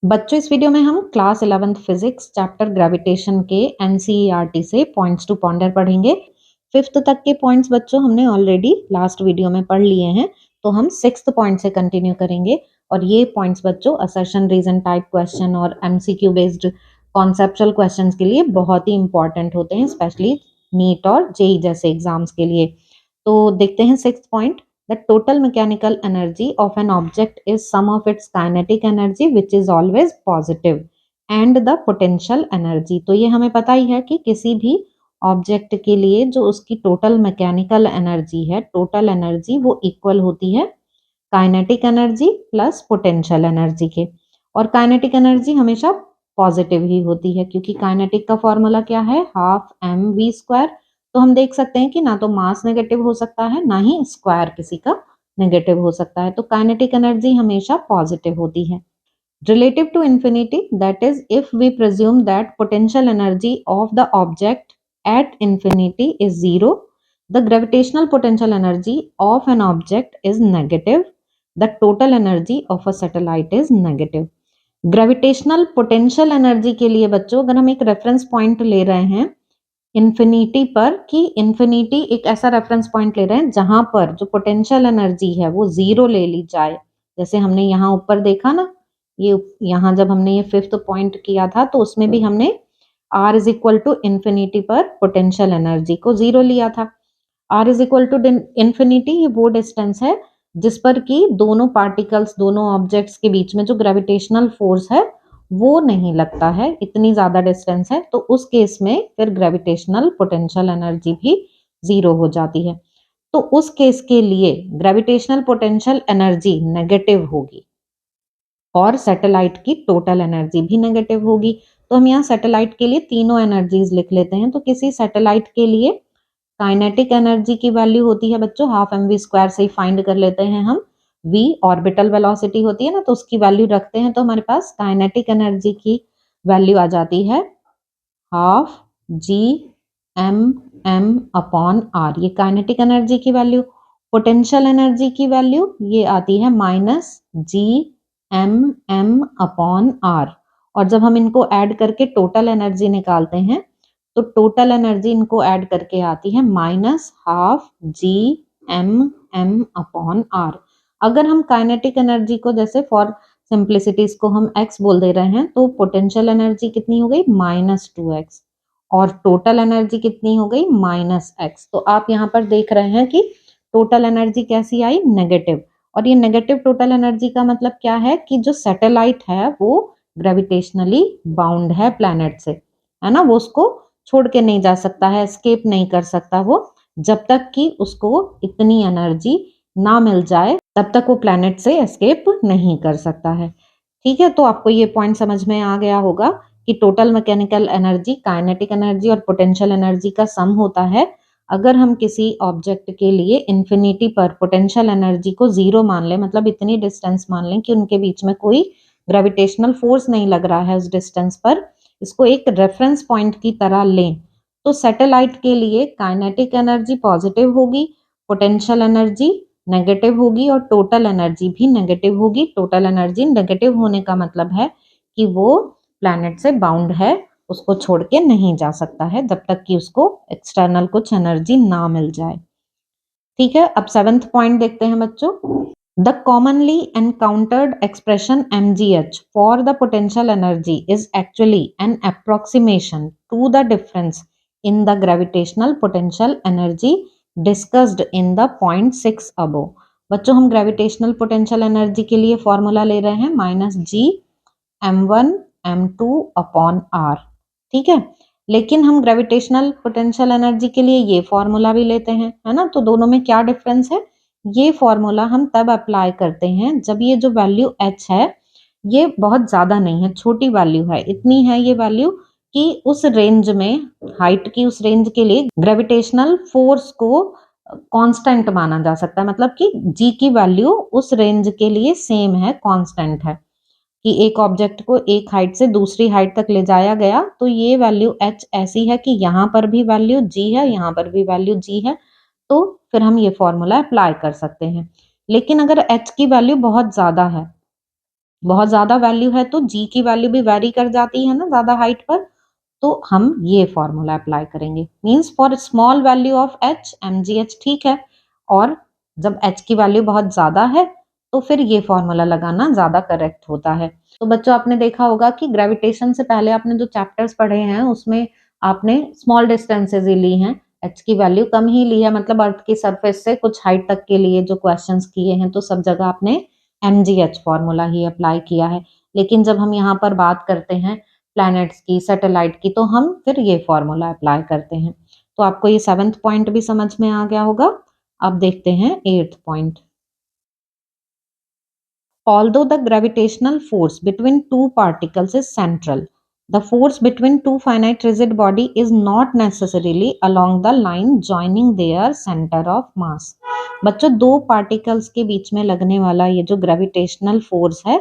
बच्चों, इस वीडियो में हम class 11th physics chapter gravitation के एनसीईआरटी से पॉइंट्स टू पॉन्डर पढ़ेंगे। फिफ्थ तक के पॉइंट्स बच्चों हमने ऑलरेडी लास्ट वीडियो में पढ़ लिए हैं, तो हम सिक्स्थ पॉइंट से कंटिन्यू करेंगे। और ये पॉइंट्स बच्चों असर्शन रीजन टाइप क्वेश्चन और एमसीक्यू बेस्ड कॉन्सेप्चुअल क्वेश्चंस के लिए बहुत ही इंपॉर्टेंट होते हैं, स्पेशली नीट और जेई जैसे एग्जाम्स के लिए। तो देखते हैं sixth point. The total mechanical energy of an object is sum of its kinetic energy which is always positive and the potential energy। तो ये हमें पता ही है कि किसी भी ऑब्जेक्ट के लिए जो उसकी टोटल मैकेनिकल एनर्जी है, टोटल एनर्जी वो इक्वल होती है kinetic energy plus potential energy के। और काइनेटिक एनर्जी हमेशा पॉजिटिव ही होती है, क्योंकि काइनेटिक का फॉर्मूला क्या है, हाफ एम वी स्क्वायर। तो हम देख सकते हैं कि ना तो मास नेगेटिव हो सकता है, ना ही स्क्वायर किसी का नेगेटिव हो सकता है। तो काइनेटिक एनर्जी हमेशा पॉजिटिव होती है। Relative to infinity, that is if we presume that potential energy of the object at infinity is zero, the gravitational potential energy of an object is negative, the total energy of a satellite is negative. Gravitational potential energy के लिए बच्चों अगर हम एक reference point ले रहे हैं infinity पर, कि इन्फिनिटी एक ऐसा रेफरेंस पॉइंट ले रहे हैं जहां पर जो पोटेंशियल एनर्जी है वो जीरो ले ली जाए। जैसे हमने यहाँ ऊपर देखा ना, ये यहाँ जब हमने ये फिफ्थ पॉइंट किया था तो उसमें भी हमने r is equal to infinity पर पोटेंशियल एनर्जी को जीरो लिया था। r is equal to infinity ये वो डिस्टेंस है जिस पर कि दोनों पार्टिकल्स, दोनों ऑब्जेक्ट्स के बीच में जो ग्रेविटेशनल फोर्स है वो नहीं लगता है, इतनी ज्यादा डिस्टेंस है। तो उस केस में फिर ग्रेविटेशनल पोटेंशियल एनर्जी भी जीरो हो जाती है। तो उस केस के लिए ग्रेविटेशनल पोटेंशियल एनर्जी नेगेटिव होगी और सैटेलाइट की टोटल एनर्जी भी नेगेटिव होगी। तो हम यहाँ सैटेलाइट के लिए तीनों एनर्जीज लिख लेते हैं। तो किसी सैटेलाइट के लिए काइनेटिक एनर्जी की वैल्यू होती है बच्चों हाफ एम वी स्क्वायर से ही फाइंड कर लेते हैं हम। v ऑर्बिटल वेलोसिटी होती है ना, तो उसकी वैल्यू रखते हैं तो हमारे पास काइनेटिक एनर्जी की वैल्यू आ जाती है half G M M upon R, ये काइनेटिक एनर्जी की वैल्यू। पोटेंशियल एनर्जी की वैल्यू ये आती है minus G M M upon R. और जब हम इनको ऐड करके टोटल एनर्जी निकालते हैं तो टोटल एनर्जी इनको ऐड करके आती है minus half G M M upon R. अगर हम काइनेटिक एनर्जी को जैसे फॉर सिंप्लिसिटी इसको हम x बोल दे रहे हैं, तो पोटेंशियल एनर्जी कितनी हो गई माइनस 2x और टोटल एनर्जी कितनी हो गई माइनस x। तो आप यहाँ पर देख रहे हैं कि टोटल एनर्जी कैसी आई, नेगेटिव। और ये नेगेटिव टोटल एनर्जी का मतलब क्या है कि जो सैटेलाइट है वो ग्रेविटेशनली बाउंड है प्लैनेट से, है ना, वो उसको छोड़ के नहीं जा सकता है, एस्केप नहीं कर सकता वो, जब तक कि उसको इतनी एनर्जी ना मिल जाए तब तक वो प्लैनेट से एस्केप नहीं कर सकता है। ठीक है, तो आपको ये पॉइंट समझ में आ गया होगा कि total mechanical energy kinetic energy और पोटेंशियल एनर्जी का सम होता है। अगर हम किसी ऑब्जेक्ट के लिए इंफिनिटी पर पोटेंशियल एनर्जी को जीरो मान लें, मतलब इतनी डिस्टेंस मान लें कि उनके बीच में कोई ग्रेविटेशनल फोर्स नहीं लग रहा है उस डिस्टेंस पर, इसको एक रेफरेंस पॉइंट की तरह लें, तो सैटेलाइट के लिए काइनेटिक एनर्जी पॉजिटिव होगी, पोटेंशियल एनर्जी नेगेटिव होगी और टोटल एनर्जी भी नेगेटिव होगी। टोटल एनर्जी नेगेटिव होने का मतलब है कि वो प्लैनेट से बाउंड है, उसको छोड़ के नहीं जा सकता है जब तक कि उसको एक्सटर्नल कुछ एनर्जी ना मिल जाए। ठीक है, अब सेवेंथ पॉइंट देखते हैं बच्चों। The commonly encountered expression mgh for the potential energy is actually an approximation to the difference in the gravitational potential energy discussed in the point 6 above। बच्चों हम ग्रेविटेशनल पोटेंशियल एनर्जी के लिए formula ले रहे हैं माइनस जी m1 m2 upon r। ठीक है, लेकिन हम ग्रेविटेशनल पोटेंशियल एनर्जी के लिए ये फॉर्मूला भी लेते हैं, है ना। तो दोनों में क्या डिफरेंस है, ये फॉर्मूला हम तब अप्लाई करते हैं जब ये जो वैल्यू h है ये बहुत ज्यादा नहीं है, छोटी वैल्यू है, इतनी है ये वैल्यू कि उस रेंज में, हाइट की उस रेंज के लिए ग्रेविटेशनल फोर्स को कांस्टेंट माना जा सकता है, मतलब कि g की वैल्यू उस रेंज के लिए सेम है, कांस्टेंट है, कि एक ऑब्जेक्ट को एक हाइट से दूसरी हाइट तक ले जाया गया तो ये वैल्यू h ऐसी है कि यहाँ पर भी वैल्यू g है, यहाँ पर भी वैल्यू g है, तो फिर हम ये फॉर्मूला अप्लाई कर सकते हैं। लेकिन अगर h की वैल्यू बहुत ज्यादा है, बहुत ज्यादा वैल्यू है तो जी की वैल्यू भी वेरी कर जाती है ना ज्यादा हाइट पर, तो हम ये फॉर्मूला अप्लाई करेंगे। Means for small value of H M G H ठीक है, और जब एच की वैल्यू बहुत ज्यादा है तो फिर ये फॉर्मूला लगाना ज्यादा करेक्ट होता है। तो बच्चों आपने देखा होगा कि ग्रेविटेशन से पहले आपने जो चैप्टर्स पढ़े हैं उसमें आपने स्मॉल डिस्टेंसेज ही ली हैं, एच की वैल्यू कम ही ली है, मतलब अर्थ की सरफेस से कुछ हाइट तक के लिए जो क्वेश्चंस किए हैं तो सब जगह आपने एमजीएच फॉर्मूला ही अप्लाई किया है। लेकिन जब हम यहाँ पर बात करते हैं प्लैनेट्स की, सैटेलाइट की, तो हम फिर ये फॉर्मूला अप्लाई करते हैं। तो आपको ये 7th पॉइंट भी समझ में आ गया होगा। अब देखते हैं 8th point. Although the gravitational force between two particles is central, the force between two finite rigid body is not necessarily along the line joining their center of mass. बच्चों दो पार्टिकल्स के बीच में लगने वाला ये जो ग्रेविटेशनल फोर्स है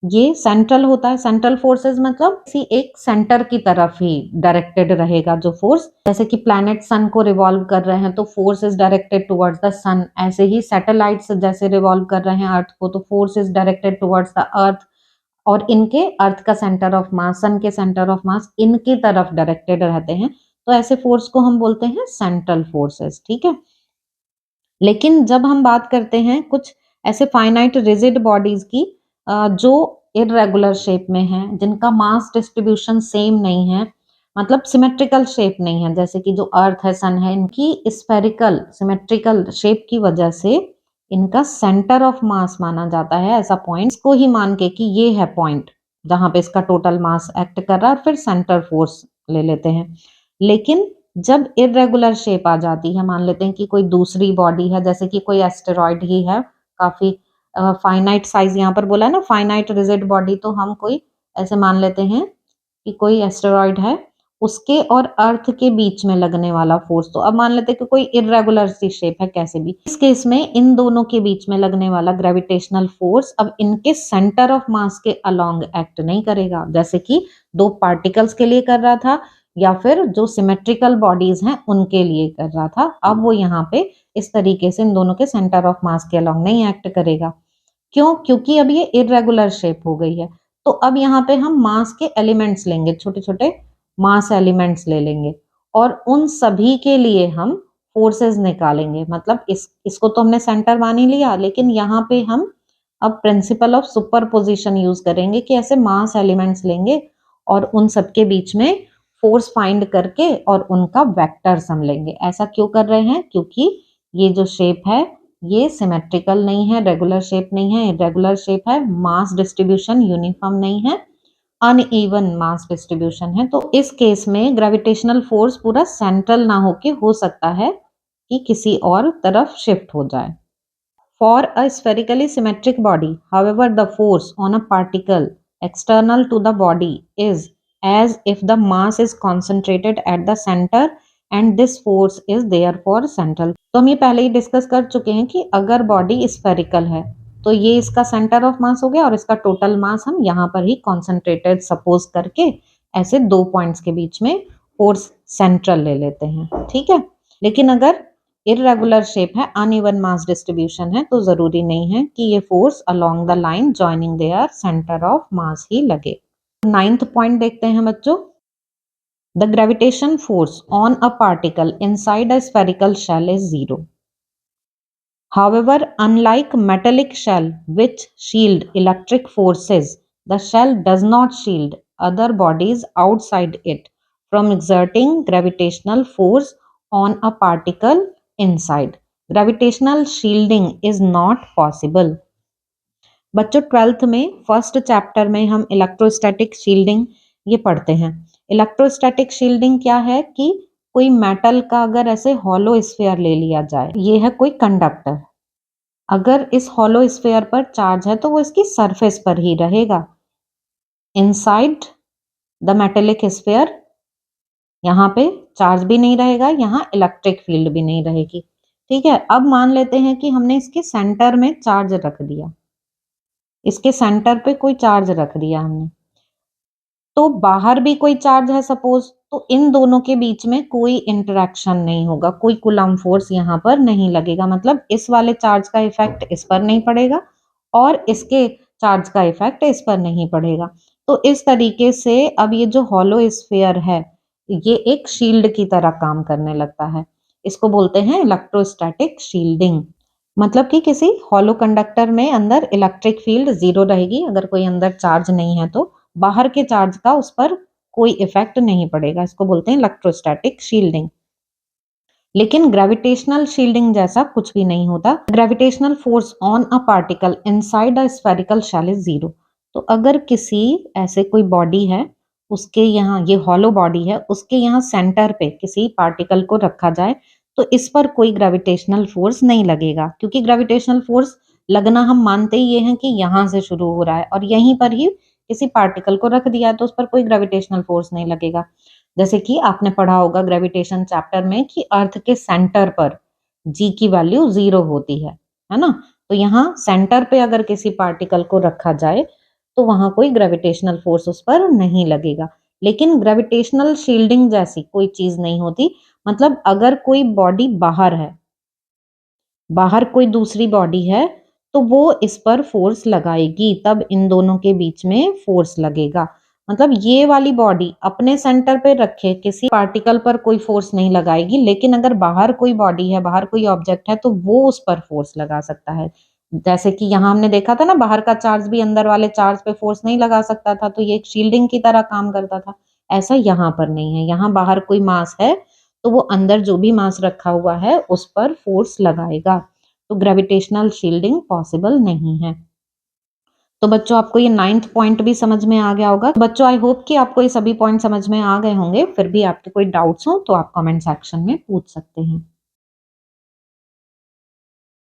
ये सेंट्रल होता है। सेंट्रल फोर्सेस मतलब किसी एक सेंटर की तरफ ही डायरेक्टेड रहेगा जो फोर्स, जैसे कि प्लैनेट सन को रिवॉल्व कर रहे हैं तो force is directed towards the sun, ऐसे ही सैटेलाइट्स जैसे रिवॉल्व कर रहे हैं अर्थ को तो force is directed towards the earth, और इनके अर्थ का सेंटर ऑफ मास, सन के सेंटर ऑफ मास इनकी तरफ डायरेक्टेड रहते हैं, तो ऐसे फोर्स को हम बोलते हैं सेंट्रल फोर्सेस। ठीक है, लेकिन जब हम बात करते हैं कुछ ऐसे फाइनाइट रिजिड बॉडीज की जो इरेगुलर शेप में हैं, जिनका मास डिस्ट्रीब्यूशन सेम नहीं है, मतलब सिमेट्रिकल शेप नहीं है, जैसे कि जो अर्थ है, सन है, इनकी स्फेरिकल सिमेट्रिकल शेप की वजह से इनका सेंटर ऑफ मास माना जाता है ऐसा पॉइंट को ही मान के कि ये है पॉइंट जहां पे इसका टोटल मास एक्ट कर रहा है, और फिर सेंटर फोर्स ले लेते हैं। लेकिन जब इरेगुलर शेप आ जाती है, मान लेते हैं कि कोई दूसरी बॉडी है, जैसे कि कोई एस्टेरॉइड ही है, काफी फाइनाइट साइज यहाँ पर बोला है ना, फाइनाइट रिजिड बॉडी, तो हम कोई ऐसे मान लेते हैं कि कोई एस्टेरॉइड है, उसके और अर्थ के बीच में लगने वाला फोर्स, तो अब मान लेते हैं कि कोई इरेगुलर सी शेप है कैसे भी, इस केस में इन दोनों के बीच में लगने वाला ग्रेविटेशनल फोर्स अब इनके सेंटर ऑफ मास के अलोंग एक्ट नहीं करेगा, जैसे कि दो पार्टिकल्स के लिए कर रहा था या फिर जो सिमेट्रिकल बॉडीज हैं उनके लिए कर रहा था। अब वो यहाँ पे इस तरीके से इन दोनों के सेंटर ऑफ मास के अलोंग नहीं एक्ट करेगा। क्यों? क्योंकि अब ये इरेगुलर शेप हो गई है। तो अब यहाँ पे हम मास के एलिमेंट्स लेंगे, छोटे छोटे मास एलिमेंट्स ले लेंगे, और उन सभी के लिए हम फोर्सेस निकालेंगे। मतलब इसको तो हमने सेंटर मान ही लिया, लेकिन यहाँ पे हम अब प्रिंसिपल ऑफ सुपरपोजिशन यूज करेंगे कि ऐसे मास एलिमेंट्स लेंगे और उन सबके बीच में फोर्स फाइंड करके और उनका वेक्टर सम लेंगे। ऐसा क्यों कर रहे हैं? क्योंकि ये जो शेप है ये सिमेट्रिकल नहीं है, रेगुलर शेप नहीं है, इरेगुलर शेप है, मास डिस्ट्रीब्यूशन यूनिफॉर्म नहीं है, अनइवन मास डिस्ट्रीब्यूशन है। तो इस केस में ग्रेविटेशनल फोर्स पूरा सेंट्रल ना होके हो सकता है कि किसी और तरफ शिफ्ट हो जाए। For a spherically symmetric body, however, the force on a particle external to the body is as if the mass is concentrated at the center and this force is therefore central। तो हम ये पहले ही discuss कर चुके हैं कि अगर body spherical है तो ये इसका सेंटर ऑफ मास हो गया और इसका टोटल मास हम यहाँ पर ही कॉन्सेंट्रेटेड सपोज करके ऐसे दो पॉइंट्स के बीच में फोर्स सेंट्रल ले लेते हैं। ठीक है, लेकिन अगर इरेगुलर शेप है, अनइवन मास डिस्ट्रीब्यूशन है, तो जरूरी नहीं है कि ये force along the line joining their centre of mass ही लगे। 9th पॉइंट देखते हैं बच्चों। The gravitation force on a particle inside a spherical shell is 0। However, unlike metallic shell which shield electric forces, the shell does not shield other bodies outside it from exerting gravitational force on a particle inside. Gravitational shielding is not possible. बच्चों 12th में first chapter में हम electrostatic shielding ये पढ़ते हैं। Electrostatic shielding क्या है कि कोई मेटल का अगर ऐसे हॉलो स्फीयर ले लिया जाए, ये है कोई कंडक्टर, अगर इस हॉलो स्फीयर पर चार्ज है तो वो इसकी सरफेस पर ही रहेगा। इनसाइड द मेटेलिक स्फीयर यहाँ पे चार्ज भी नहीं रहेगा, यहाँ इलेक्ट्रिक फील्ड भी नहीं रहेगी। ठीक है, अब मान लेते हैं कि हमने इसके सेंटर में चार्ज रख दिया, इसके सेंटर पे कोई चार्ज रख दिया हमने, तो बाहर भी कोई चार्ज है सपोज, तो इन दोनों के बीच में कोई इंटरेक्शन नहीं होगा, कोई कूलम्ब फोर्स यहाँ पर नहीं लगेगा, मतलब इस वाले चार्ज का इफेक्ट इस पर नहीं पड़ेगा और इसके चार्ज का इफेक्ट इस पर नहीं पड़ेगा। तो इस तरीके से अब ये जो हॉलो स्फीयर है, ये एक शील्ड की तरह काम करने लगता है। इसको बोलते हैं इलेक्ट्रोस्टैटिक शील्डिंग। मतलब कि किसी हॉलो कंडक्टर में अंदर इलेक्ट्रिक फील्ड 0 रहेगी, अगर कोई अंदर चार्ज नहीं है तो बाहर के चार्ज का उस पर कोई इफेक्ट नहीं पड़ेगा। इसको बोलते हैं इलेक्ट्रोस्टैटिक शील्डिंग। लेकिन ग्रेविटेशनल शील्डिंग जैसा कुछ भी नहीं होता। Gravitational force on a particle inside a spherical shell is 0। तो अगर किसी ऐसे कोई बॉडी है, उसके यहाँ ये हॉलो बॉडी है, उसके यहाँ सेंटर पे किसी पार्टिकल को रखा जाए तो इस पर कोई ग्रेविटेशनल फोर्स नहीं लगेगा, क्योंकि ग्रेविटेशनल फोर्स लगना हम मानते ही ये हैं कि यहाँ से शुरू हो रहा है और यहीं पर ही किसी पार्टिकल को रख दिया है तो उस पर कोई ग्रेविटेशनल फोर्स नहीं लगेगा। जैसे कि आपने पढ़ा होगा ग्रेविटेशन चैप्टर में कि अर्थ के सेंटर पर जी की वैल्यू 0 होती है ना? तो यहाँ सेंटर पे अगर किसी पार्टिकल को रखा जाए तो वहां कोई ग्रेविटेशनल फोर्स उस पर नहीं लगेगा। लेकिन ग्रेविटेशनल शील्डिंग जैसी कोई चीज नहीं होती। मतलब अगर कोई बॉडी बाहर है, बाहर कोई दूसरी बॉडी है, तो वो इस पर फोर्स लगाएगी, तब इन दोनों के बीच में फोर्स लगेगा। मतलब ये वाली बॉडी अपने सेंटर पे रखे किसी पार्टिकल पर कोई फोर्स नहीं लगाएगी, लेकिन अगर बाहर कोई बॉडी है, बाहर कोई ऑब्जेक्ट है तो वो उस पर फोर्स लगा सकता है। जैसे कि यहाँ हमने देखा था ना, बाहर का चार्ज भी अंदर वाले चार्ज पे फोर्स नहीं लगा सकता था, तो ये एक शील्डिंग की तरह काम करता था। ऐसा यहाँ पर नहीं है। यहाँ बाहर कोई मास है तो वो अंदर जो भी मास रखा हुआ है उस पर फोर्स लगाएगा। तो ग्रेविटेशनल शील्डिंग पॉसिबल नहीं है। तो बच्चों आपको ये 9th पॉइंट भी समझ में आ गया होगा। बच्चों आई होप कि आपको ये सभी पॉइंट समझ में आ गए होंगे। फिर भी आपके कोई डाउट्स हो तो आप कमेंट सेक्शन में पूछ सकते हैं।